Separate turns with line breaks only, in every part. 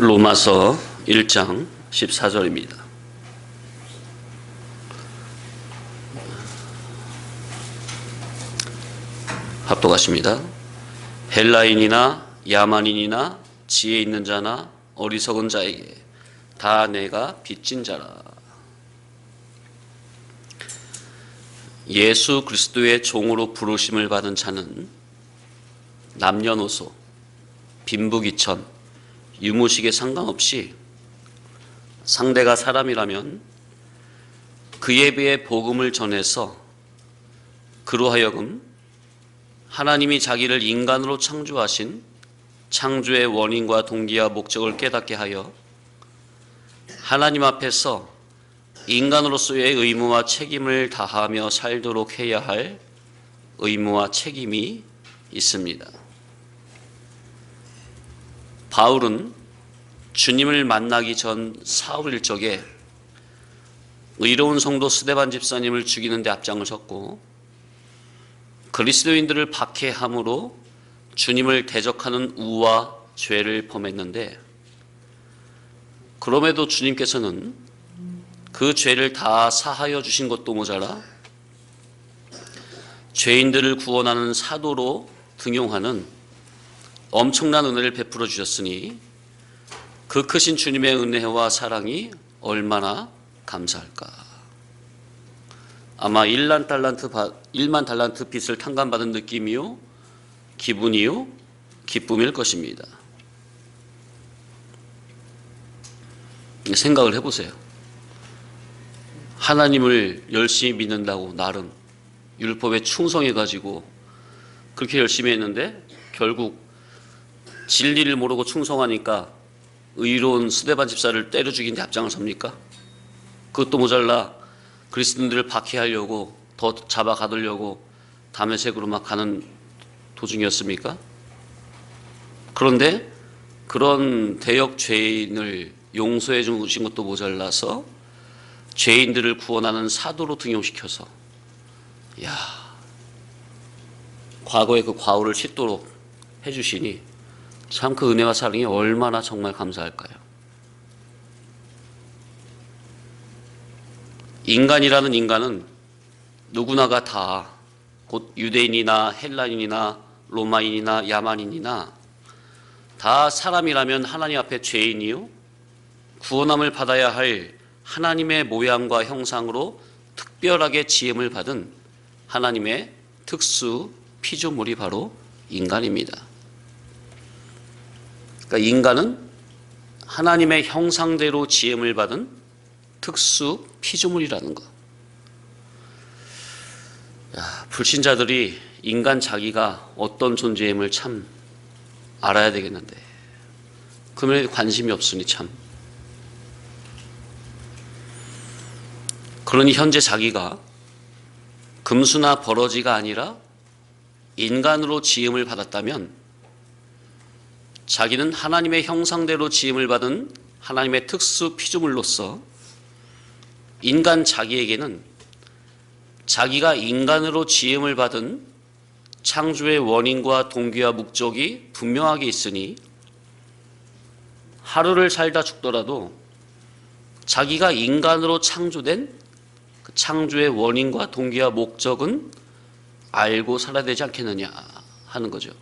로마서 1장 14절입니다. 합독하십니다. 헬라인이나 야만인이나 지혜 있는 자나 어리석은 자에게 다 내가 빚진 자라. 예수 그리스도의 종으로 부르심을 받은 자는 남녀노소, 빈부귀천, 유무식에 상관없이 상대가 사람이라면 그에 비해 복음을 전해서 그로 하여금 하나님이 자기를 인간으로 창조하신 창조의 원인과 동기와 목적을 깨닫게 하여 하나님 앞에서 인간으로서의 의무와 책임을 다하며 살도록 해야 할 의무와 책임이 있습니다. 바울은 주님을 만나기 전 사울 일적에 의로운 성도 스데반 집사님을 죽이는 데 앞장을 섰고 그리스도인들을 박해함으로 주님을 대적하는 우와 죄를 범했는데, 그럼에도 주님께서는 그 죄를 다 사하여 주신 것도 모자라 죄인들을 구원하는 사도로 등용하는 엄청난 은혜를 베풀어 주셨으니 그 크신 주님의 은혜와 사랑이 얼마나 감사할까. 아마 1만 달란트 빚을 탕감받은 느낌이요, 기분이요, 기쁨일 것입니다. 생각을 해보세요. 하나님을 열심히 믿는다고 나름 율법에 충성해가지고 그렇게 열심히 했는데 결국 진리를 모르고 충성하니까 의로운 스데반 집사를 때려 죽인 데 앞장을 섭니까? 그것도 모자라 그리스도인들을 박해하려고 더 잡아 가두려고 다메섹으로 막 가는 도중이었습니까? 그런데 그런 대역 죄인을 용서해 주신 것도 모자라서 죄인들을 구원하는 사도로 등용시켜서, 야, 과거의 그 과오를 씻도록 해주시니 참 그 은혜와 사랑이 얼마나 정말 감사할까요? 인간이라는 인간은 누구나가 다 곧 유대인이나 헬라인이나 로마인이나 야만인이나 다 사람이라면 하나님 앞에 죄인이요 구원함을 받아야 할 하나님의 모양과 형상으로 특별하게 지음을 받은 하나님의 특수 피조물이 바로 인간입니다. 그러니까 인간은 하나님의 형상대로 지음을 받은 특수 피조물이라는 것. 불신자들이 인간 자기가 어떤 존재임을 참 알아야 되겠는데 그 면에 관심이 없으니 참. 그러니 현재 자기가 금수나 버러지가 아니라 인간으로 지음을 받았다면 자기는 하나님의 형상대로 지음을 받은 하나님의 특수 피조물로서 인간 자기에게는 자기가 인간으로 지음을 받은 창조의 원인과 동기와 목적이 분명하게 있으니 하루를 살다 죽더라도 자기가 인간으로 창조된 그 창조의 원인과 동기와 목적은 알고 살아야 되지 않겠느냐 하는 거죠.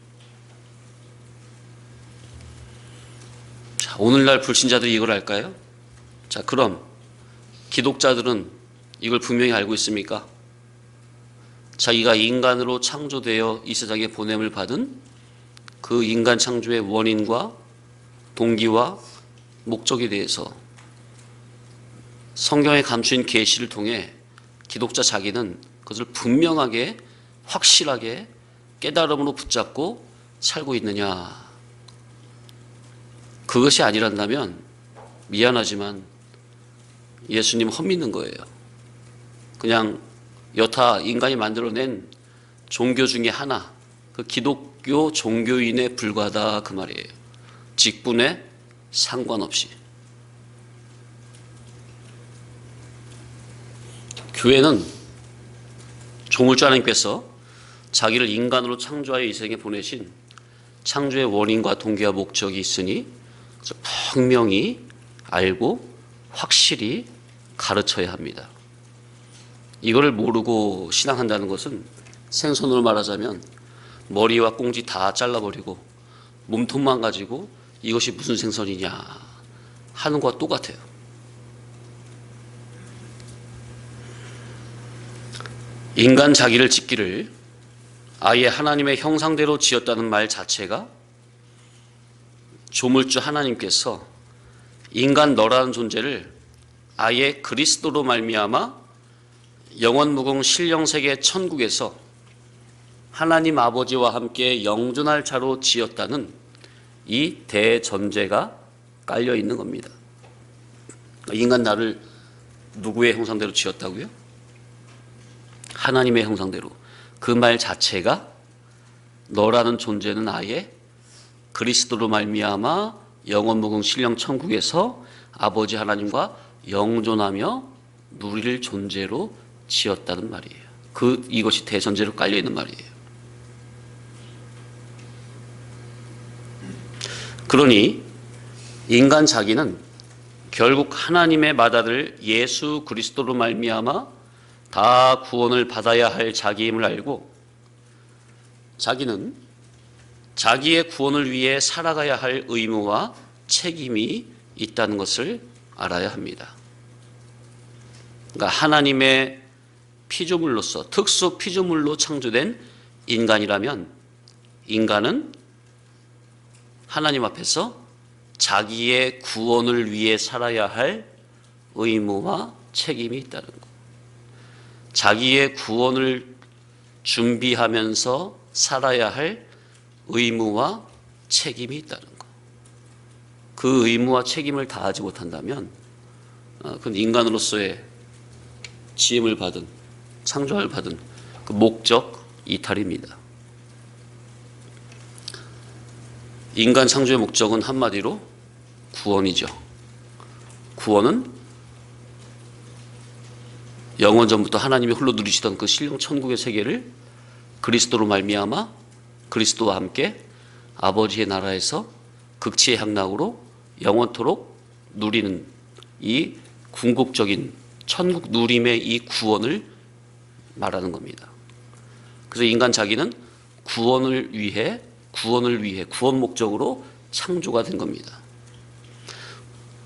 자, 오늘날 불신자들이 이걸 알까요? 자, 그럼 기독자들은 이걸 분명히 알고 있습니까? 자기가 인간으로 창조되어 이 세상에 보냄을 받은 그 인간 창조의 원인과 동기와 목적에 대해서 성경에 감추인 계시를 통해 기독자 자기는 그것을 분명하게 확실하게 깨달음으로 붙잡고 살고 있느냐. 그것이 아니란다면 미안하지만 예수님 헛믿는 거예요. 그냥 여타 인간이 만들어낸 종교 중에 하나, 그 기독교 종교인에 불과하다 그 말이에요. 직분에 상관없이. 교회는 조물주 하나님께서 자기를 인간으로 창조하여 이 세상에 보내신 창조의 원인과 동기와 목적이 있으니 그래서 분명히 알고 확실히 가르쳐야 합니다. 이거를 모르고 신앙한다는 것은 생선으로 말하자면 머리와 꽁지 다 잘라버리고 몸통만 가지고 이것이 무슨 생선이냐 하는 것과 똑같아요. 인간 자기를 짓기를 아예 하나님의 형상대로 지었다는 말 자체가 조물주 하나님께서 인간 너라는 존재를 아예 그리스도로 말미암아 영원무궁 신령세계 천국에서 하나님 아버지와 함께 영존할 자로 지었다는 이 대전제가 깔려 있는 겁니다. 인간 나를 누구의 형상대로 지었다고요? 하나님의 형상대로. 그 말 자체가 너라는 존재는 아예 그리스도로 말미암아 영원무궁 신령 천국에서 아버지 하나님과 영존하며 누릴 존재로 지었다는 말이에요. 이것이 대전제로 깔려 있는 말이에요. 그러니 인간 자기는 결국 하나님의 맏아들 예수 그리스도로 말미암아 다 구원을 받아야 할 자기임을 알고 자기는 자기의 구원을 위해 살아가야 할 의무와 책임이 있다는 것을 알아야 합니다. 그러니까 하나님의 피조물로서 특수 피조물로 창조된 인간이라면 인간은 하나님 앞에서 자기의 구원을 위해 살아야 할 의무와 책임이 있다는 것. 자기의 구원을 준비하면서 살아야 할 의무와 책임이 있다는 것. 그 의무와 책임을 다하지 못한다면 그건 인간으로서의 지음을 받은, 창조를 받은 그 목적 이탈입니다. 인간 창조의 목적은 한마디로 구원이죠. 구원은 영원 전부터 하나님이 홀로 누리시던 그 신령 천국의 세계를 그리스도로 말미암아 그리스도와 함께 아버지의 나라에서 극치의 향락으로 영원토록 누리는 이 궁극적인 천국 누림의 이 구원을 말하는 겁니다. 그래서 인간 자기는 구원을 위해 구원 목적으로 창조가 된 겁니다.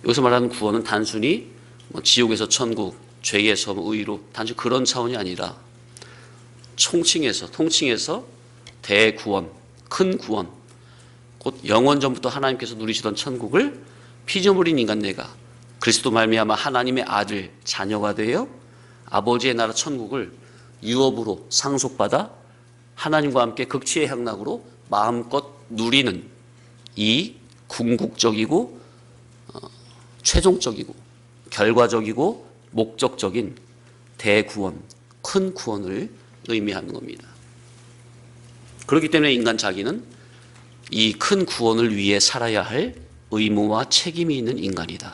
여기서 말하는 구원은 단순히 지옥에서 천국, 죄에서 의로 단지 그런 차원이 아니라 통칭해서 대구원, 큰 구원, 곧 영원 전부터 하나님께서 누리시던 천국을 피조물인 인간 내가 그리스도 말미암아 하나님의 아들, 자녀가 되어 아버지의 나라 천국을 유업으로 상속받아 하나님과 함께 극치의 향락으로 마음껏 누리는 이 궁극적이고 최종적이고 결과적이고 목적적인 대구원, 큰 구원을 의미하는 겁니다. 그렇기 때문에 인간 자기는 이 큰 구원을 위해 살아야 할 의무와 책임이 있는 인간이다.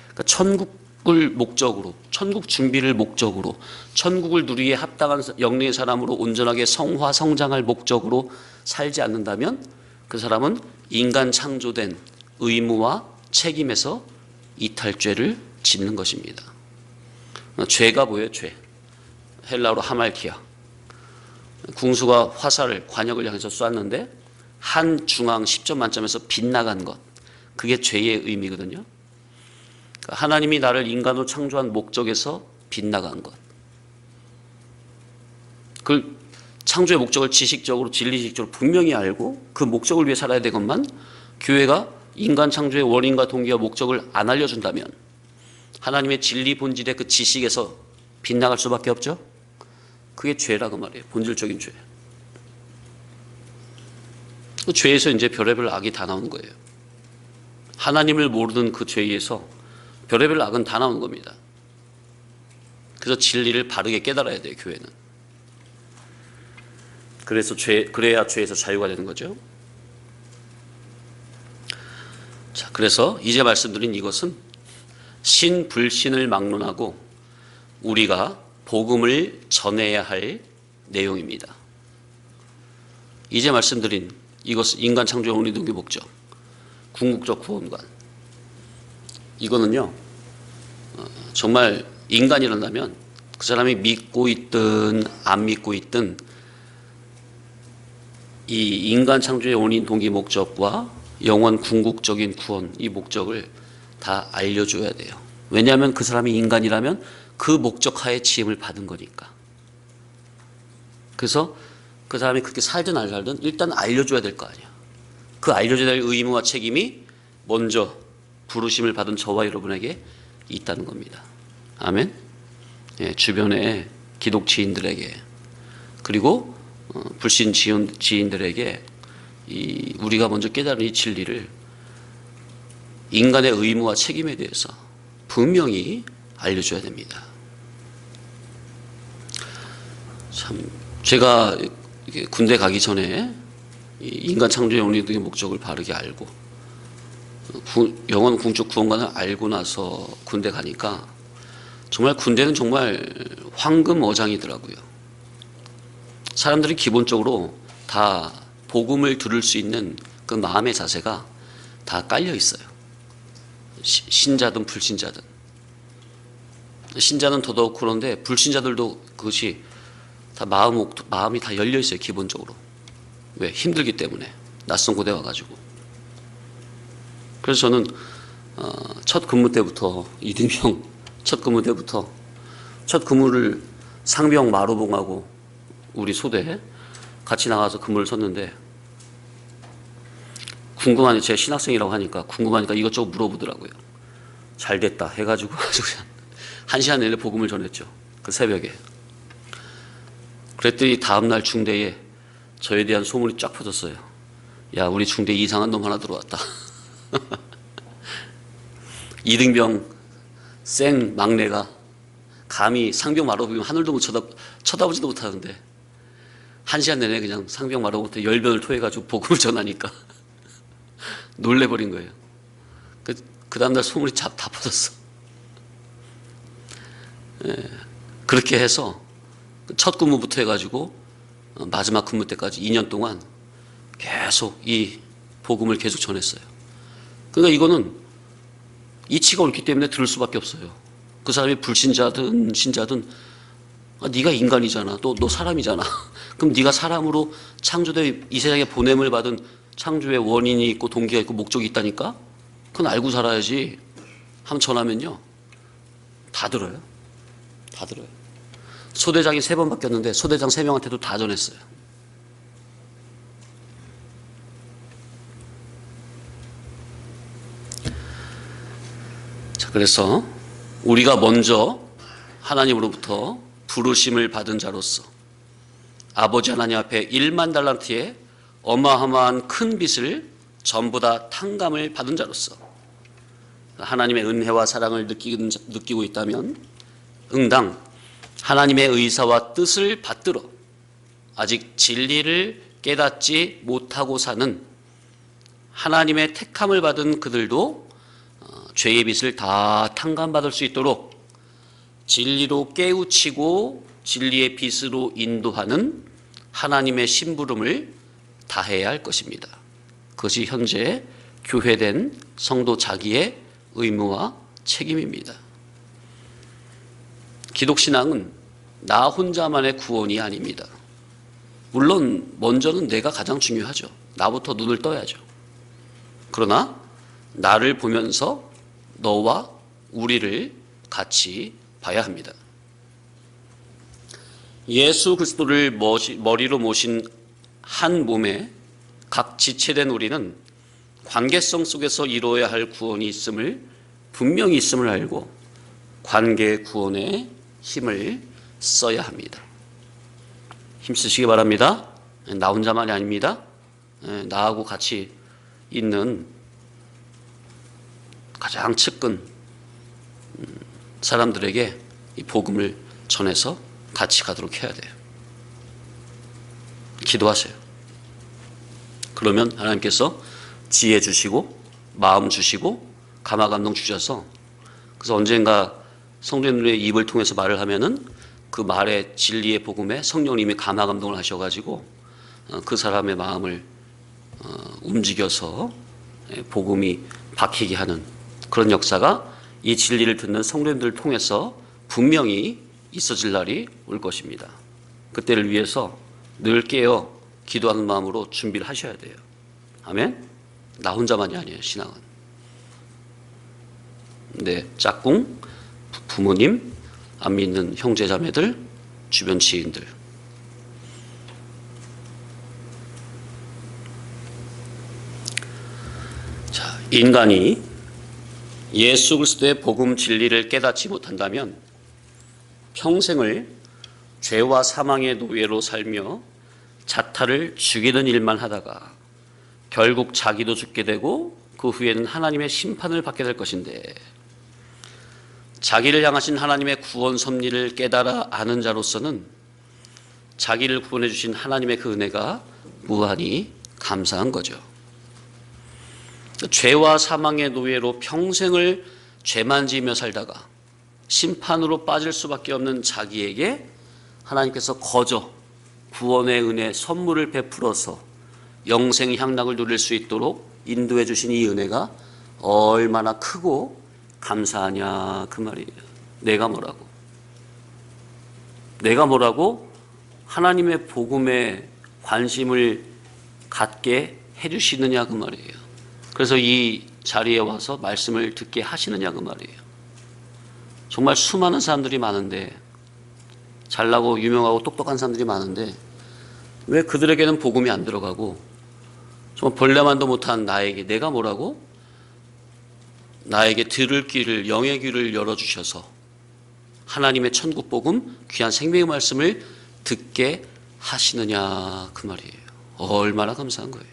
그러니까 천국을 목적으로, 천국 준비를 목적으로, 천국을 누리기에 합당한 영리의 사람으로 온전하게 성화 성장할 목적으로 살지 않는다면 그 사람은 인간 창조된 의무와 책임에서 이탈죄를 짓는 것입니다. 죄가 뭐예요? 죄. 헬라어로 하말키아. 궁수가 화살을, 관역을 향해서 쐈는데 한 중앙 10점 만점에서 빗나간 것. 그게 죄의 의미거든요. 하나님이 나를 인간으로 창조한 목적에서 빗나간 것. 그 창조의 목적을 지식적으로, 진리식적으로 분명히 알고 그 목적을 위해 살아야 되건만 교회가 인간 창조의 원인과 동기와 목적을 안 알려준다면 하나님의 진리 본질의 그 지식에서 빗나갈 수밖에 없죠. 그게 죄라고 말이에요. 본질적인 죄. 그 죄에서 이제 별의별 악이 다 나오는 거예요. 하나님을 모르는 그 죄에서 별의별 악은 다 나오는 겁니다. 그래서 진리를 바르게 깨달아야 돼요, 교회는. 그래야 죄에서 자유가 되는 거죠. 자, 그래서 이제 말씀드린 이것은 신불신을 막론하고 우리가 복음을 전해야 할 내용입니다. 이제 말씀드린 이것은 인간 창조의 원리 동기 목적. 궁극적 구원관. 이거는요, 정말 인간이란다면 그 사람이 믿고 있든 안 믿고 있든 이 인간 창조의 원인, 동기, 목적과 영원 궁극적인 구원, 이 목적을 다 알려줘야 돼요. 왜냐하면 그 사람이 인간이라면 그 목적 하에 지음을 받은 거니까. 그래서 그 사람이 그렇게 살든 안 살든 일단 알려줘야 될 거 아니야. 그 알려줘야 될 의무와 책임이 먼저 부르심을 받은 저와 여러분에게 있다는 겁니다. 아멘. 예, 주변의 기독 지인들에게 그리고 불신 지인들에게 우리가 먼저 깨달은 이 진리를 인간의 의무와 책임에 대해서 분명히 알려줘야 됩니다. 참 제가 군대 가기 전에 인간 창조의 원리의 목적을 바르게 알고 영원 궁적 구원관을 알고 나서 군대 가니까 정말 군대는 정말 황금 어장이더라고요. 사람들이 기본적으로 다 복음을 들을 수 있는 그 마음의 자세가 다 깔려 있어요. 신자든 불신자든. 신자는 더더욱 그런데 불신자들도 그것이 다 마음이 다 열려 있어요. 기본적으로. 왜? 힘들기 때문에. 낯선 곳에 와가지고. 그래서 저는 첫 근무 때부터 이등병 첫 근무를 상병 마로봉하고 우리 소대 같이 나가서 근무를 섰는데 궁금하니 제가 신학생이라고 하니까 궁금하니까 이것저것 물어보더라고요. 잘 됐다 해가지고 아주 그냥 1시간 내내 복음을 전했죠. 그 새벽에. 그랬더니 다음날 중대에 저에 대한 소문이 쫙 퍼졌어요. 야, 우리 중대에 이상한 놈 하나 들어왔다. 이등병 생 막내가 감히 상병 마로보면 하늘도 못 쳐다보지도 못하는데 1시간 내내 그냥 상병 마로부터 열변을 토해가지고 복음을 전하니까 놀래버린 거예요. 그 다음날 소문이 다 퍼졌어. 예, 그렇게 해서 첫 근무부터 해가지고 마지막 근무 때까지 2년 동안 계속 이 복음을 계속 전했어요. 그러니까 이거는 이치가 옳기 때문에 들을 수밖에 없어요. 그 사람이 불신자든 신자든 네가 인간이잖아. 너 사람이잖아. 그럼 네가 사람으로 창조되어 이 세상에 보냄을 받은 창조의 원인이 있고 동기가 있고 목적이 있다니까? 그건 알고 살아야지. 한번 전하면요. 다 들어요. 다 들어요. 소대장이 3번 바뀌었는데 소대장 3명한테도 다 전했어요. 자, 그래서 우리가 먼저 하나님으로부터 부르심을 받은 자로서 아버지 하나님 앞에 1만 달란트의 어마어마한 큰 빚을 전부 다 탕감을 받은 자로서 하나님의 은혜와 사랑을 느끼고 있다면 응당 하나님의 의사와 뜻을 받들어 아직 진리를 깨닫지 못하고 사는 하나님의 택함을 받은 그들도 죄의 빚을 다 탕감받을 수 있도록 진리로 깨우치고 진리의 빛으로 인도하는 하나님의 심부름을 다해야 할 것입니다. 그것이 현재 교회된 성도 자기의 의무와 책임입니다. 기독신앙은 나 혼자만의 구원이 아닙니다. 물론 먼저는 내가 가장 중요하죠. 나부터 눈을 떠야죠. 그러나 나를 보면서 너와 우리를 같이 봐야 합니다. 예수 그리스도를 머리로 모신 한 몸에 각 지체된 우리는 관계성 속에서 이루어야 할 구원이 분명히 있음을 알고 관계 구원에 힘을 써야 합니다. 힘쓰시기 바랍니다. 나 혼자만이 아닙니다. 나하고 같이 있는 가장 측근 사람들에게 이 복음을 전해서 같이 가도록 해야 돼요. 기도하세요. 그러면 하나님께서 지혜 주시고 마음 주시고 감화감동 주셔서 그래서 언젠가 성도님들의 입을 통해서 말을 하면은 그 말의 진리의 복음에 성령님이 감화감동을 하셔가지고 그 사람의 마음을 움직여서 복음이 박히게 하는 그런 역사가 이 진리를 듣는 성도님들을 통해서 분명히 있어질 날이 올 것입니다. 그때를 위해서 늘 깨어 기도하는 마음으로 준비를 하셔야 돼요. 아멘? 나 혼자만이 아니에요, 신앙은. 네, 짝꿍, 부모님, 안 믿는 형제 자매들, 주변 지인들. 자, 인간이 예수 그리스도의 복음 진리를 깨닫지 못한다면 평생을 죄와 사망의 노예로 살며 자타를 죽이는 일만 하다가 결국 자기도 죽게 되고 그 후에는 하나님의 심판을 받게 될 것인데, 자기를 향하신 하나님의 구원 섭리를 깨달아 아는 자로서는 자기를 구원해 주신 하나님의 그 은혜가 무한히 감사한 거죠. 죄와 사망의 노예로 평생을 죄만 지으며 살다가 심판으로 빠질 수밖에 없는 자기에게 하나님께서 거저 구원의 은혜 선물을 베풀어서 영생 향락을 누릴 수 있도록 인도해 주신 이 은혜가 얼마나 크고 감사하냐 그 말이에요. 내가 뭐라고 하나님의 복음에 관심을 갖게 해주시느냐 그 말이에요. 그래서 이 자리에 와서 말씀을 듣게 하시느냐 그 말이에요. 정말 수많은 사람들이 많은데, 잘나고 유명하고 똑똑한 사람들이 많은데 왜 그들에게는 복음이 안 들어가고 정말 벌레만도 못한 나에게 내가 뭐라고? 나에게 들을 귀를, 영의 귀를 열어주셔서 하나님의 천국 복음, 귀한 생명의 말씀을 듣게 하시느냐 그 말이에요. 얼마나 감사한 거예요.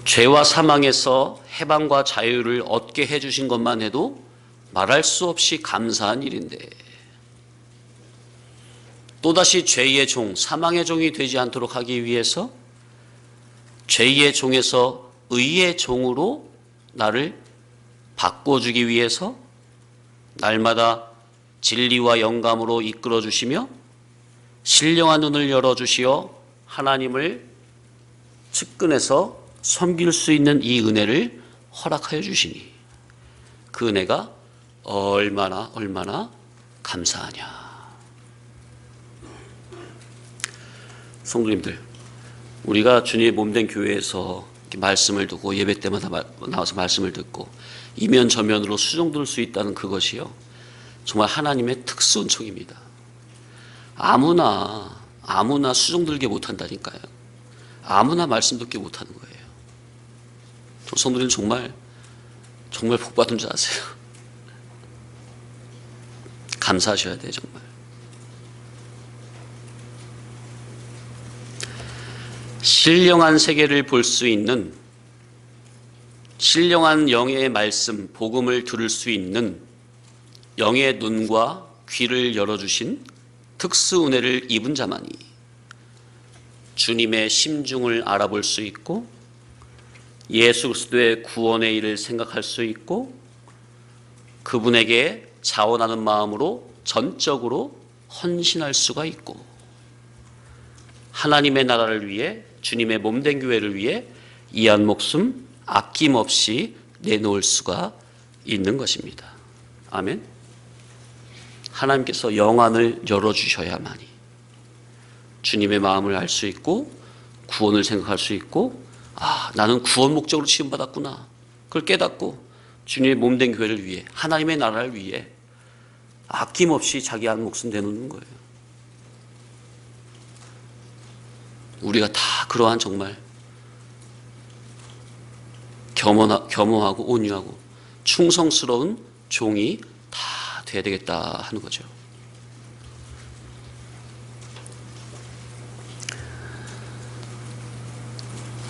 죄와 사망에서 해방과 자유를 얻게 해주신 것만 해도 말할 수 없이 감사한 일인데, 또다시 죄의 종, 사망의 종이 되지 않도록 하기 위해서 죄의 종에서 의의 종으로 나를 바꿔주기 위해서 날마다 진리와 영감으로 이끌어 주시며 신령한 눈을 열어주시어 하나님을 측근해서 섬길 수 있는 이 은혜를 허락하여 주시니 그 은혜가 얼마나 감사하냐. 성도님들, 우리가 주님의 몸된 교회에서 말씀을 듣고 예배 때마다 나와서 말씀을 듣고 이면 저면으로 수종들 수 있다는 그것이요, 정말 하나님의 특수은총입니다. 아무나 수종들게 못한다니까요. 아무나 말씀 듣게 못하는 거예요. 성도님 정말 복받은 줄 아세요. 감사하셔야 돼요, 정말. 신령한 세계를 볼 수 있는, 신령한 영의 말씀, 복음을 들을 수 있는 영의 눈과 귀를 열어주신 특수 은혜를 입은 자만이 주님의 심중을 알아볼 수 있고 예수 그리스도의 구원의 일을 생각할 수 있고 그분에게 자원하는 마음으로 전적으로 헌신할 수가 있고 하나님의 나라를 위해, 주님의 몸된 교회를 위해 이한 목숨 아낌없이 내놓을 수가 있는 것입니다. 아멘. 하나님께서 영안을 열어주셔야만이 주님의 마음을 알 수 있고 구원을 생각할 수 있고, 나는 구원 목적으로 지음받았구나, 그걸 깨닫고 주님의 몸된 교회를 위해, 하나님의 나라를 위해 아낌없이 자기 한 목숨 내놓는 거예요. 우리가 다 그러한 정말 겸허하고 온유하고 충성스러운 종이 다 돼야 되겠다 하는 거죠.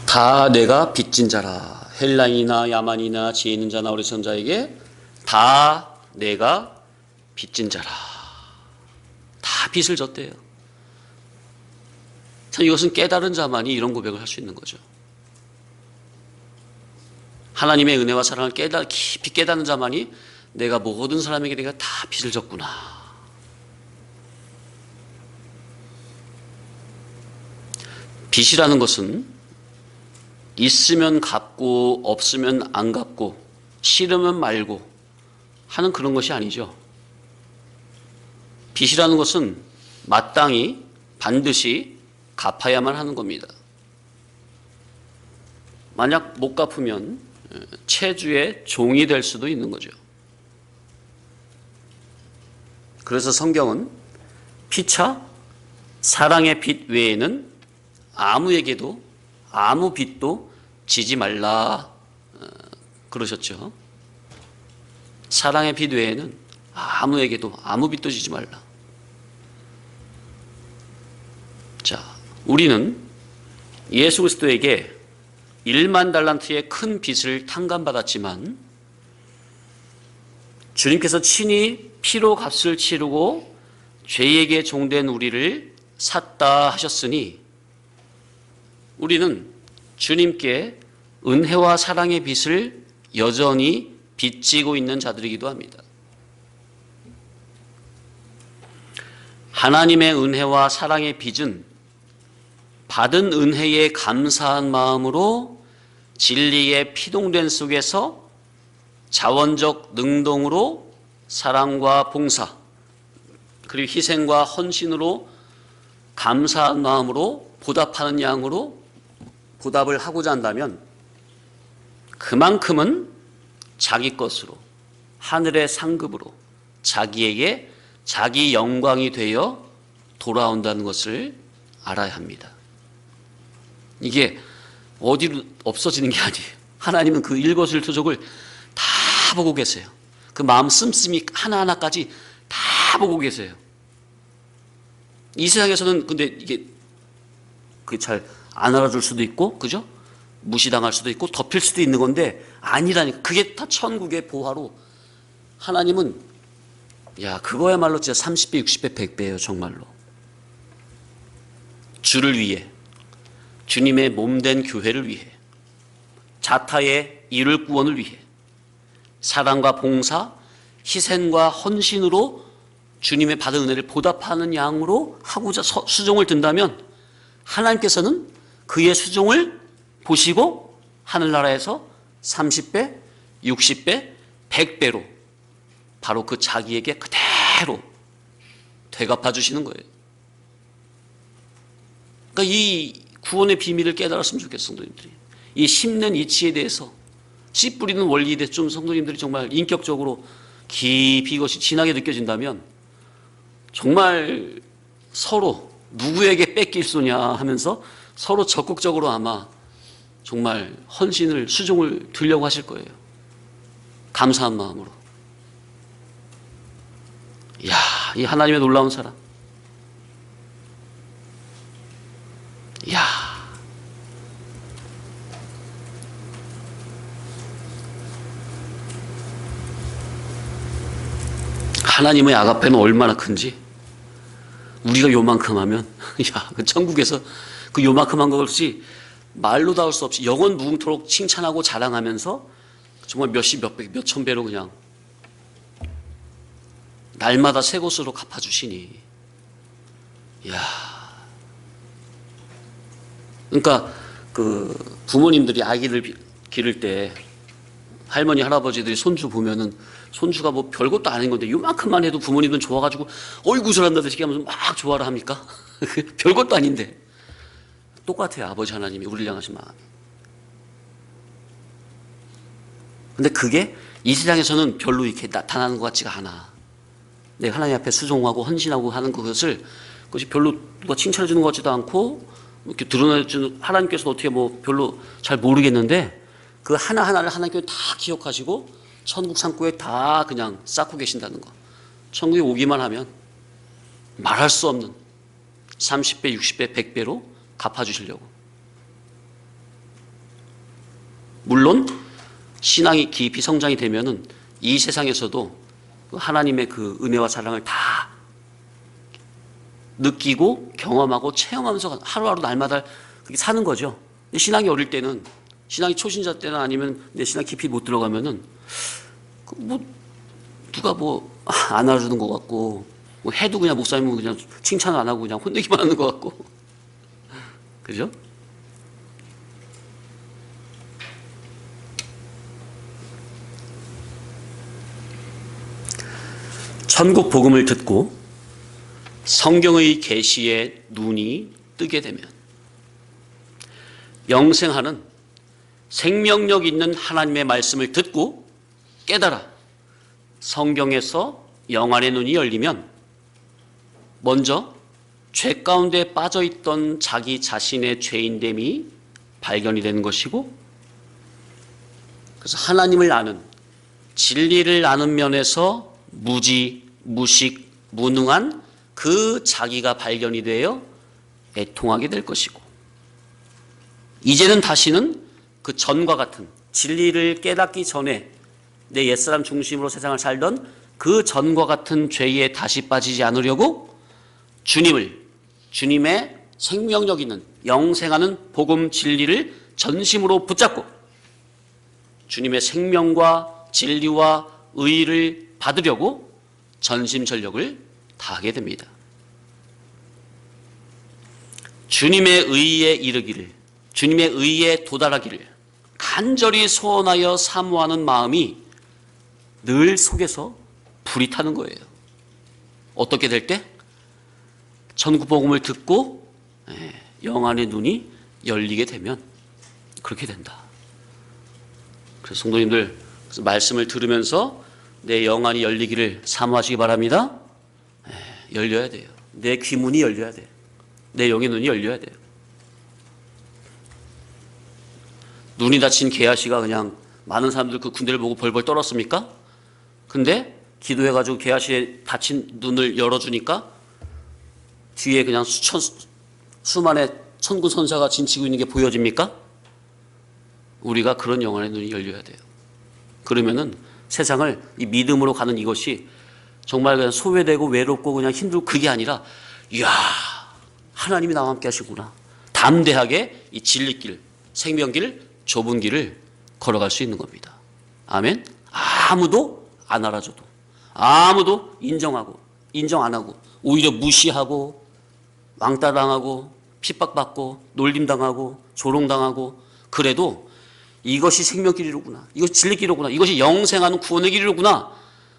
다 내가 빚진 자라. 헬라인이나 야만이나 지혜 있는 자나 어리석은 자에게 다 내가 빚진 자라. 다 빚을 졌대요. 참, 이것은 깨달은 자만이 이런 고백을 할 수 있는 거죠. 하나님의 은혜와 사랑을 깊이 깨닫는 자만이 내가 모든 사람에게 내가 다 빚을 졌구나. 빚이라는 것은 있으면 갚고 없으면 안 갚고 싫으면 말고 하는 그런 것이 아니죠. 빚이라는 것은 마땅히 반드시 갚아야만 하는 겁니다. 만약 못 갚으면 체주의 종이 될 수도 있는 거죠. 그래서 성경은 피차 사랑의 빚 외에는 아무에게도 아무 빚도 지지 말라 그러셨죠. 사랑의 빚 외에는 아무에게도 아무 빚도 지지 말라. 자, 우리는 예수 그리스도에게 1만 달란트의 큰 빚을 탕감받았지만 주님께서 친히 피로 값을 치르고 죄에게 종된 우리를 샀다 하셨으니 우리는 주님께 은혜와 사랑의 빚을 여전히 빚지고 있는 자들이기도 합니다. 하나님의 은혜와 사랑의 빚은 받은 은혜에 감사한 마음으로 진리의 피동된 속에서 자원적 능동으로 사랑과 봉사 그리고 희생과 헌신으로 감사한 마음으로 보답하는 양으로 보답을 하고자 한다면 그만큼은 자기 것으로 하늘의 상급으로 자기에게 자기 영광이 되어 돌아온다는 것을 알아야 합니다. 이게 어디로 없어지는 게 아니에요. 하나님은 그 일거수일투족을 다 보고 계세요. 그 마음 씀씀이 하나하나까지 다 보고 계세요. 이 세상에서는 근데 이게 잘 안 알아줄 수도 있고, 그죠? 무시당할 수도 있고, 덮일 수도 있는 건데, 아니라니까. 그게 다 천국의 보화로. 하나님은, 야, 그거야말로 진짜 30배, 60배, 100배예요, 정말로. 주를 위해, 주님의 몸된 교회를 위해, 자타의 이를 구원을 위해, 사랑과 봉사, 희생과 헌신으로 주님의 받은 은혜를 보답하는 양으로 하고자 수종을 든다면 하나님께서는 그의 수종을 보시고 하늘나라에서 30배, 60배, 100배로 바로 그 자기에게 그대로 되갚아 주시는 거예요. 그러니까 이 구원의 비밀을 깨달았으면 좋겠어요, 성도님들이. 이 심는 이치에 대해서, 씨 뿌리는 원리에 대해서 좀 성도님들이 정말 인격적으로 깊이 이것이 진하게 느껴진다면 정말 서로 누구에게 뺏길 소냐 하면서 서로 적극적으로 아마 정말 헌신을, 수종을 드리려고 하실 거예요. 감사한 마음으로. 이야, 이 하나님의 놀라운 사랑. 이야. 하나님의 아가페는 얼마나 큰지 우리가 요만큼 하면 야, 그 천국에서 그 요만큼 한 것이 말로 닿을 수 없이 영원 무궁토록 칭찬하고 자랑하면서 정말 몇십, 몇백, 몇천 배로 그냥 날마다 새 것으로 갚아주시니. 이야. 그러니까 그 부모님들이 아기를 기를 때 할머니, 할아버지들이 손주 보면은 손주가 뭐 별것도 아닌 건데 요만큼만 해도 부모님은 좋아가지고 어이구 잘한다듯이 하면서 막 좋아라 합니까? 별것도 아닌데. 똑같아요. 아버지 하나님이 우리를 향하신 마음이. 근데 그게 이 세상에서는 별로 이렇게 나타나는 것 같지가 않아. 내가 하나님 앞에 수종하고 헌신하고 하는 그것이 별로 누가 칭찬해 주는 것 같지도 않고 이렇게 드러내주는 하나님께서도 어떻게 뭐 별로 잘 모르겠는데 그 하나하나를 하나님께서 다 기억하시고 천국 창고에 다 그냥 쌓고 계신다는 거. 천국에 오기만 하면 말할 수 없는 30배, 60배, 100배로 갚아주시려고. 물론 신앙이 깊이 성장이 되면은 이 세상에서도 하나님의 그 은혜와 사랑을 다 느끼고 경험하고 체험하면서 하루하루 날마다 그렇게 사는 거죠. 신앙이 어릴 때는, 신앙이 초신자 때나 아니면 내 신앙 깊이 못 들어가면은 뭐 누가 뭐 안 알아주는 것 같고 뭐 해도 그냥 목사님은 그냥 칭찬 안 하고 그냥 혼내기만 하는 것 같고 그죠? 천국 복음을 듣고 성경의 계시에 눈이 뜨게 되면 영생하는 생명력 있는 하나님의 말씀을 듣고 깨달아 성경에서 영안의 눈이 열리면 먼저 죄 가운데 빠져있던 자기 자신의 죄인됨이 발견이 되는 것이고, 그래서 하나님을 아는, 진리를 아는 면에서 무지, 무식, 무능한 그 자기가 발견이 되어 애통하게 될 것이고, 이제는 다시는 그 전과 같은 진리를 깨닫기 전에 내 옛사람 중심으로 세상을 살던 그 전과 같은 죄에 다시 빠지지 않으려고 주님의 생명력 있는 영생하는 복음 진리를 전심으로 붙잡고 주님의 생명과 진리와 의를 받으려고 전심전력을 다하게 됩니다. 주님의 의에 이르기를, 주님의 의에 도달하기를 간절히 소원하여 사모하는 마음이 늘 속에서 불이 타는 거예요. 어떻게 될 때? 천국 복음을 듣고 영안의 눈이 열리게 되면 그렇게 된다. 그래서 성도님들, 말씀을 들으면서 내 영안이 열리기를 사모하시기 바랍니다. 열려야 돼요. 내 귀문이 열려야 돼요. 내 영의 눈이 열려야 돼요. 눈이 다친 게하시가 그냥 많은 사람들 그 군대를 보고 벌벌 떨었습니까? 근데 기도해가지고 게하시의 다친 눈을 열어주니까 뒤에 그냥 수만의 천군 선사가 진치고 있는 게 보여집니까? 우리가 그런 영안의 눈이 열려야 돼요. 그러면은 세상을 이 믿음으로 가는 이것이 정말 그냥 소외되고 외롭고 그냥 힘들고 그게 아니라, 이야, 하나님이 나와 함께 하시구나. 담대하게 이 진리길, 생명길, 좁은 길을 걸어갈 수 있는 겁니다. 아멘. 아무도 안 알아줘도, 아무도 인정 안 하고, 오히려 무시하고, 왕따당하고, 핍박받고, 놀림당하고, 조롱당하고, 그래도 이것이 생명길이로구나, 이것이 진리길이로구나, 이것이 영생하는 구원의 길이로구나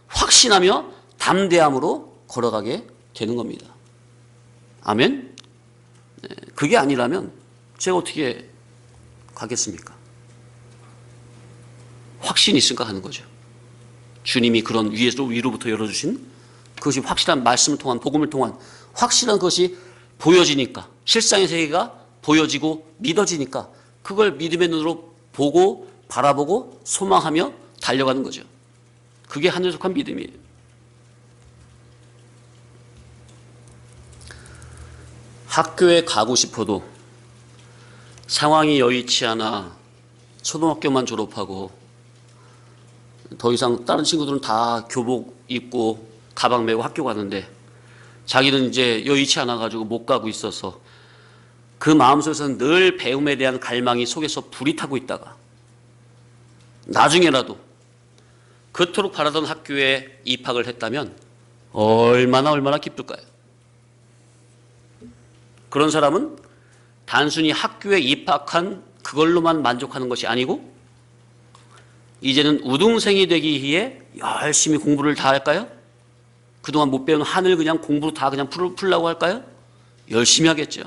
확신하며 담대함으로 걸어가게 되는 겁니다. 아멘. 그게 아니라면 제가 어떻게 가겠습니까? 확신이 있으니까 하는 거죠. 주님이 그런 위로부터 열어주신 그것이 확실한 말씀을 통한, 복음을 통한 확실한 것이 보여지니까, 실상의 세계가 보여지고 믿어지니까 그걸 믿음의 눈으로 보고 바라보고 소망하며 달려가는 거죠. 그게 하늘에 속한 믿음이에요. 학교에 가고 싶어도 상황이 여의치 않아 초등학교만 졸업하고 더 이상 다른 친구들은 다 교복 입고 가방 메고 학교 가는데 자기는 이제 여의치 않아가지고 못 가고 있어서 그 마음속에서는 늘 배움에 대한 갈망이 속에서 불이 타고 있다가 나중에라도 그토록 바라던 학교에 입학을 했다면 얼마나 기쁠까요? 그런 사람은 단순히 학교에 입학한 그걸로만 만족하는 것이 아니고 이제는 우등생이 되기 위해 열심히 공부를 다 할까요? 그동안 못 배운 한을 그냥 공부로 다 그냥 풀려고 할까요? 열심히 하겠죠.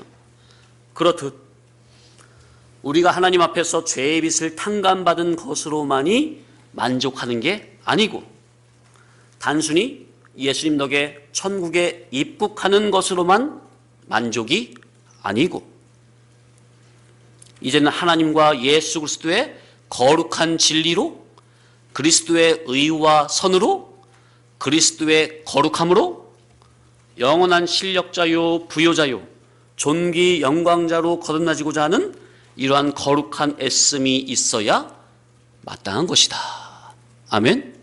그렇듯 우리가 하나님 앞에서 죄의 빚을 탕감받은 것으로만이 만족하는 게 아니고 단순히 예수님 덕에 천국에 입국하는 것으로만 만족이 아니고 이제는 하나님과 예수 그리스도의 거룩한 진리로, 그리스도의 의와 선으로, 그리스도의 거룩함으로 영원한 실력자요 부요자요 존귀 영광자로 거듭나지고자 하는 이러한 거룩한 애씀이 있어야 마땅한 것이다. 아멘.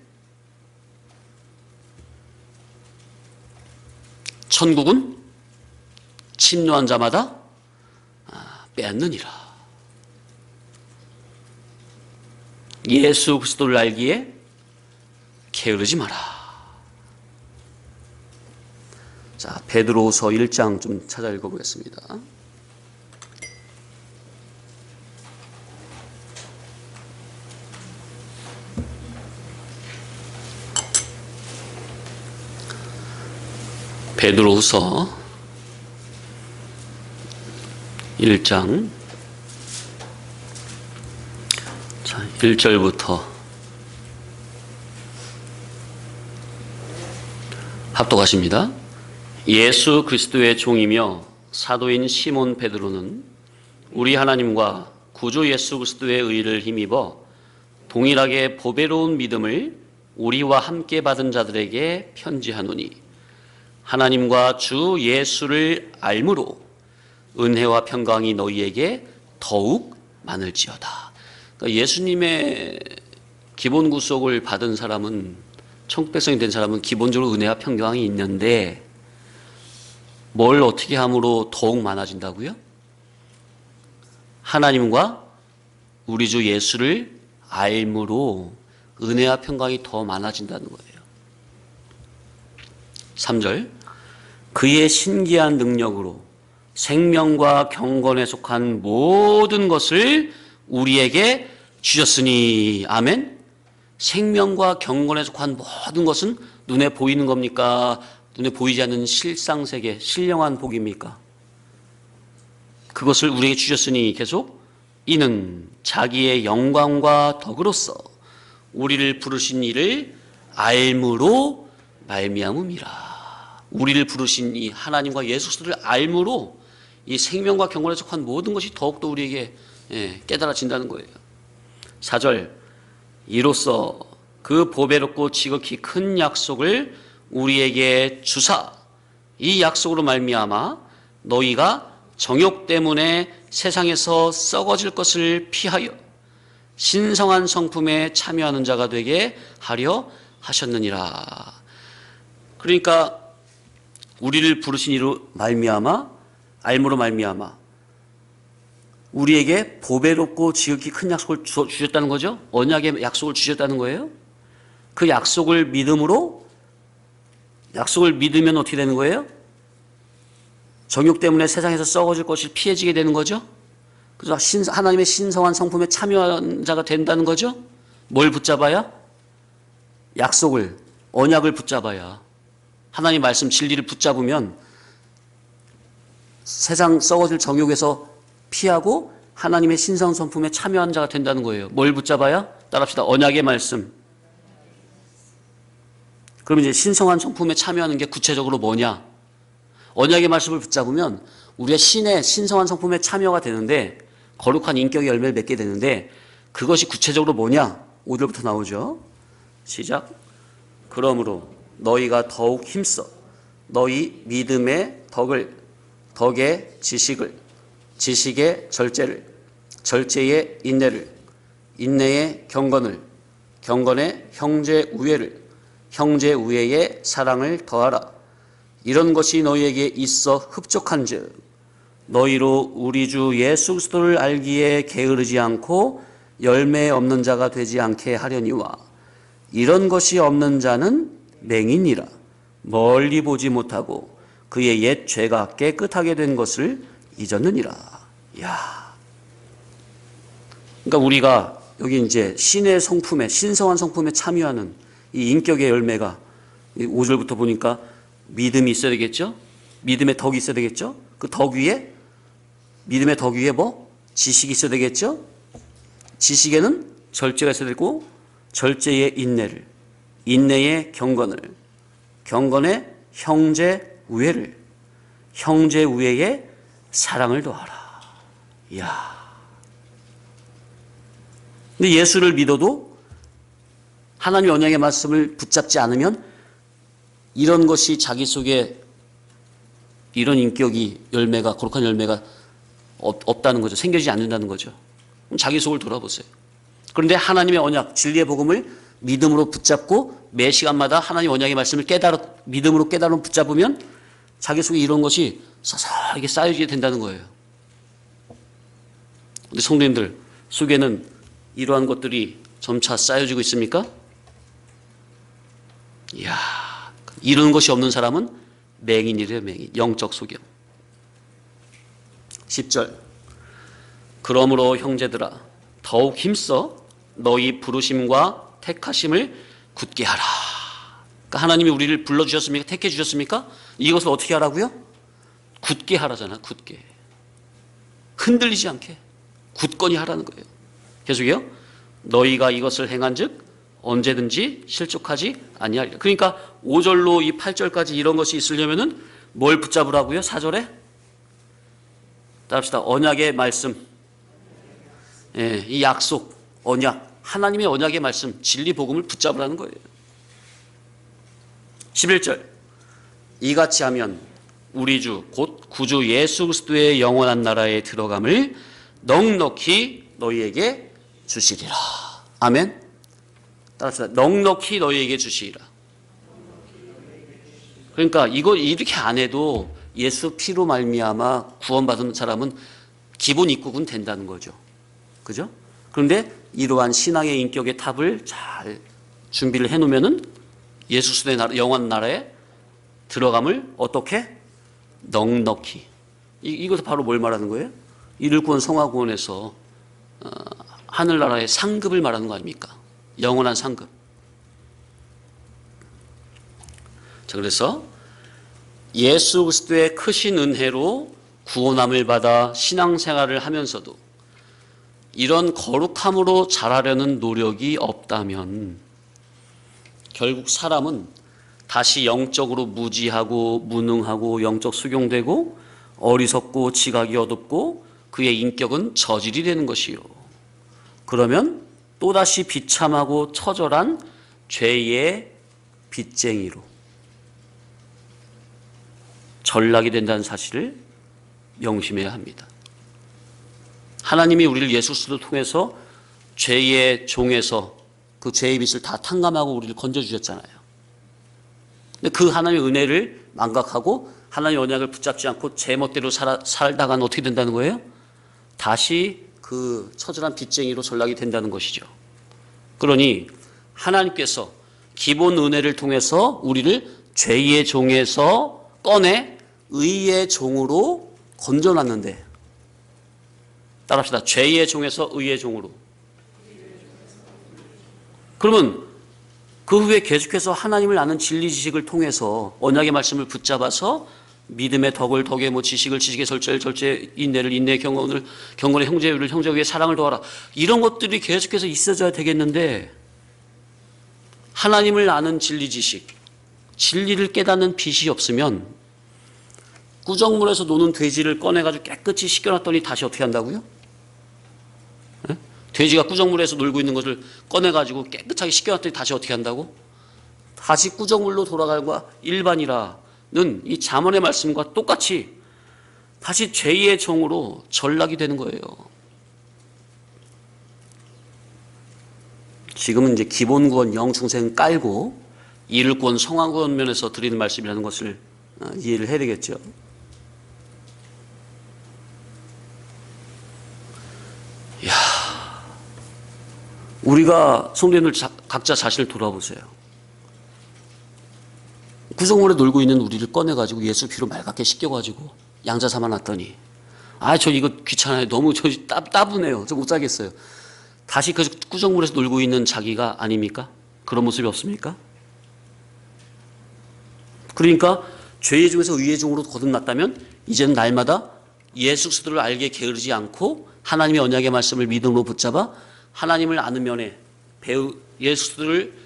천국은 침노한 자마다 빼앗느니라. 예수 그리스도를 알기에 게으르지 마라. 자, 베드로서 1장 좀 찾아 읽어보겠습니다. 베드로후서 1장 1절부터 합독하십니다. 예수 그리스도의 종이며 사도인 시몬 베드로는 우리 하나님과 구주 예수 그리스도의 의를 힘입어 동일하게 보배로운 믿음을 우리와 함께 받은 자들에게 편지하노니 하나님과 주 예수를 알므로 은혜와 평강이 너희에게 더욱 많을지어다. 그러니까 예수님의 기본 구속을 받은 사람은, 천국 백성이 된 사람은 기본적으로 은혜와 평강이 있는데 뭘 어떻게 함으로 더욱 많아진다고요? 하나님과 우리 주 예수를 알므로 은혜와 평강이 더 많아진다는 거예요. 3절, 그의 신기한 능력으로 생명과 경건에 속한 모든 것을 우리에게 주셨으니. 아멘. 생명과 경건에 속한 모든 것은 눈에 보이는 겁니까? 눈에 보이지 않는 실상세계, 신령한 복입니까? 그것을 우리에게 주셨으니 계속 이는 자기의 영광과 덕으로서 우리를 부르신 이를 알므로 말미암음이라. 우리를 부르신 이 하나님과 예수 그리스도를 알므로 이 생명과 경건에 속한 모든 것이 더욱더 우리에게 깨달아진다는 거예요. 4절, 이로써 그 보배롭고 지극히 큰 약속을 우리에게 주사 이 약속으로 말미암아 너희가 정욕 때문에 세상에서 썩어질 것을 피하여 신성한 성품에 참여하는 자가 되게 하려 하셨느니라. 그러니까 우리를 부르신 이로 말미암아, 알므로 말미암아 우리에게 보배롭고 지극히 큰 약속을 주셨다는 거죠. 언약의 약속을 주셨다는 거예요. 그 약속을 믿음으로, 약속을 믿으면 어떻게 되는 거예요? 정욕 때문에 세상에서 썩어질 것을 피해지게 되는 거죠. 그래서 하나님의 신성한 성품에 참여한 자가 된다는 거죠. 뭘 붙잡아야? 약속을, 언약을 붙잡아야. 하나님 말씀 진리를 붙잡으면 세상 썩어질 정욕에서 피하고 하나님의 신성 성품에 참여한 자가 된다는 거예요. 뭘 붙잡아야? 따라합시다. 언약의 말씀. 그럼 이제 신성한 성품에 참여하는 게 구체적으로 뭐냐? 언약의 말씀을 붙잡으면 우리가 신의 신성한 성품에 참여가 되는데, 거룩한 인격의 열매를 맺게 되는데, 그것이 구체적으로 뭐냐? 5절부터 나오죠. 시작. 그러므로 너희가 더욱 힘써 너희 믿음의 덕을, 덕의 지식을, 지식의 절제를, 절제의 인내를, 인내의 경건을, 경건의 형제 우애를, 형제 우애의 사랑을 더하라. 이런 것이 너희에게 있어 흡족한즉 너희로 우리 주 예수 그리스도를 알기에 게으르지 않고 열매 없는 자가 되지 않게 하려니와 이런 것이 없는 자는 맹인이라 멀리 보지 못하고 그의 옛 죄가 깨끗하게 된 것을 잊었느니라. 야, 그러니까 우리가 여기 이제 신의 성품에, 신성한 성품에 참여하는 이 인격의 열매가 5절부터 보니까 믿음이 있어야 되겠죠? 믿음의 덕이 있어야 되겠죠? 그 덕 위에, 믿음의 덕 위에 뭐? 지식이 있어야 되겠죠? 지식에는 절제가 있어야 되고, 절제의 인내를, 인내의 경건을, 경건의 형제 우애를, 형제 우애의 사랑을 더하라. 이야. 근데 예수를 믿어도 하나님의 언약의 말씀을 붙잡지 않으면 이런 것이 자기 속에, 이런 인격이, 열매가, 거룩한 열매가 없다는 거죠. 생겨지지 않는다는 거죠. 그럼 자기 속을 돌아보세요. 그런데 하나님의 언약, 진리의 복음을 믿음으로 붙잡고 매 시간마다 하나님 언약의 말씀을 믿음으로 깨달음 붙잡으면 자기 속에 이런 것이 서서하게 쌓여지게 된다는 거예요. 근데 성도님들 속에는 이러한 것들이 점차 쌓여지고 있습니까? 이야, 이런 것이 없는 사람은 맹인이래요, 맹인. 영적 소경. 10절. 그러므로 형제들아 더욱 힘써 너희 부르심과 택하심을 굳게 하라. 그러니까 하나님이 우리를 불러주셨습니까? 택해 주셨습니까? 이것을 어떻게 하라고요? 굳게 하라잖아. 굳게. 흔들리지 않게 굳건히 하라는 거예요. 계속해요. 너희가 이것을 행한즉 언제든지 실족하지 아니하리라. 그러니까 5절로 이 8절까지 이런 것이 있으려면은 뭘 붙잡으라고요? 4절에 따릅시다. 언약의 말씀, 예, 이 약속, 언약, 하나님의 언약의 말씀, 진리 복음을 붙잡으라는 거예요. 11절 이같이 하면 우리 주 곧 구주 예수 그리스도의 영원한 나라에 들어감을 넉넉히 너희에게 주시리라. 아멘. 따라서 넉넉히 너희에게 주시리라. 그러니까 이거 이렇게 안 해도 예수 피로 말미암아 구원받은 사람은 기본 입국은 된다는 거죠. 그죠? 그런데 이러한 신앙의 인격의 탑을 잘 준비를 해놓으면은 예수 그리스도의 나라, 영원한 나라에 들어감을 어떻게? 넉넉히. 이것은 바로 뭘 말하는 거예요? 이를구원 성화구원에서 하늘나라의 상급을 말하는 거 아닙니까? 영원한 상급. 자, 그래서 예수 그리스도의 크신 은혜로 구원함을 받아 신앙생활을 하면서도 이런 거룩함으로 자라려는 노력이 없다면 결국 사람은 다시 영적으로 무지하고 무능하고 영적 수용되고 어리석고 지각이 어둡고 그의 인격은 저질이 되는 것이요. 그러면 또다시 비참하고 처절한 죄의 빚쟁이로 전락이 된다는 사실을 명심해야 합니다. 하나님이 우리를 예수 그리스도를 통해서 죄의 종에서 그 죄의 빚을 다 탕감하고 우리를 건져주셨잖아요. 근데 그 하나님의 은혜를 망각하고 하나님의 언약을 붙잡지 않고 제 멋대로 살다가는 어떻게 된다는 거예요? 다시 그 처절한 빚쟁이로 전락이 된다는 것이죠. 그러니 하나님께서 기본 은혜를 통해서 우리를 죄의 종에서 꺼내 의의 종으로 건져놨는데, 따라합시다. 죄의 종에서 의의 종으로. 그러면 그 후에 계속해서 하나님을 아는 진리 지식을 통해서 언약의 말씀을 붙잡아서 믿음의 덕을 덕에, 지식을 지식의 절제를 절제, 인내를 인내, 경건을 경건의 형제를 형제 위에 사랑을 더하라. 이런 것들이 계속해서 있어져야 되겠는데, 하나님을 아는 진리 지식, 진리를 깨닫는 빛이 없으면 꾸정물에서 노는 돼지를 꺼내가지고 깨끗이 씻겨놨더니 다시 어떻게 한다고요? 네? 돼지가 꾸정물에서 놀고 있는 것을 꺼내가지고 깨끗하게 씻겨놨더니 다시 어떻게 한다고? 다시 꾸정물로 돌아갈과 일반이라는 이 잠언의 말씀과 똑같이 다시 죄의 종으로 전락이 되는 거예요. 지금은 이제 기본 구원 영충생 깔고 이를 구원 성화 구원 면에서 드리는 말씀이라는 것을 이해를 해야 되겠죠. 이야, 우리가 성도님들 각자 자신을 돌아보세요. 구정물에 놀고 있는 우리를 꺼내가지고 예수 피로 맑게 씻겨가지고 양자 삼아놨더니, 저 이거 귀찮아요. 너무 따분해요. 저 못 자겠어요. 다시 그 구정물에서 놀고 있는 자기가 아닙니까? 그런 모습이 없습니까? 그러니까 죄의 중에서 의의 중으로 거듭났다면 이제는 날마다 예수 그리스도를 알게 게으르지 않고 하나님의 언약의 말씀을 믿음으로 붙잡아 하나님을 아는 면에 예수 그리스도를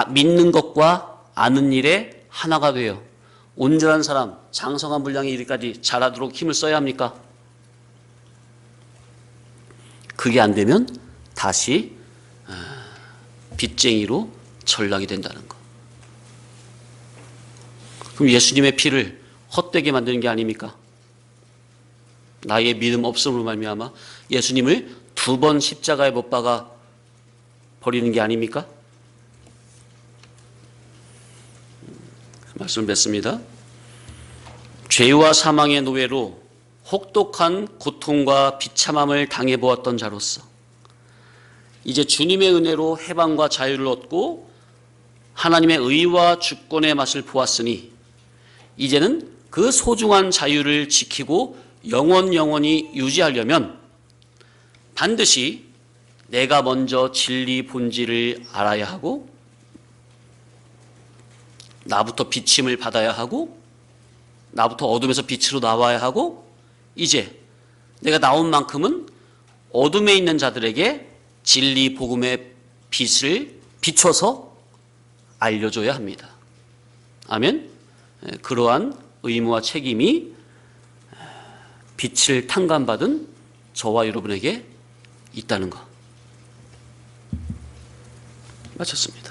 믿는 것과 아는 일에 하나가 되어 온전한 사람, 장성한 분량의 일까지 자라도록 힘을 써야 합니까? 그게 안 되면 다시 빚쟁이로 전락이 된다는 것. 그럼 예수님의 피를 헛되게 만드는 게 아닙니까? 나의 믿음 없음으로 말미암아 예수님을 2번 십자가에 못 박아 버리는 게 아닙니까? 말씀을 맺습니다. 죄와 사망의 노예로 혹독한 고통과 비참함을 당해보았던 자로서 이제 주님의 은혜로 해방과 자유를 얻고 하나님의 의와 주권의 맛을 보았으니 이제는 그 소중한 자유를 지키고 영원히 유지하려면 반드시 내가 먼저 진리 본질을 알아야 하고 나부터 비침을 받아야 하고 나부터 어둠에서 빛으로 나와야 하고 이제 내가 나온 만큼은 어둠에 있는 자들에게 진리 복음의 빛을 비춰서 알려줘야 합니다. 아멘. 그러한 의무와 책임이 빛을 탕감받은 저와 여러분에게 있다는 것. 마쳤습니다.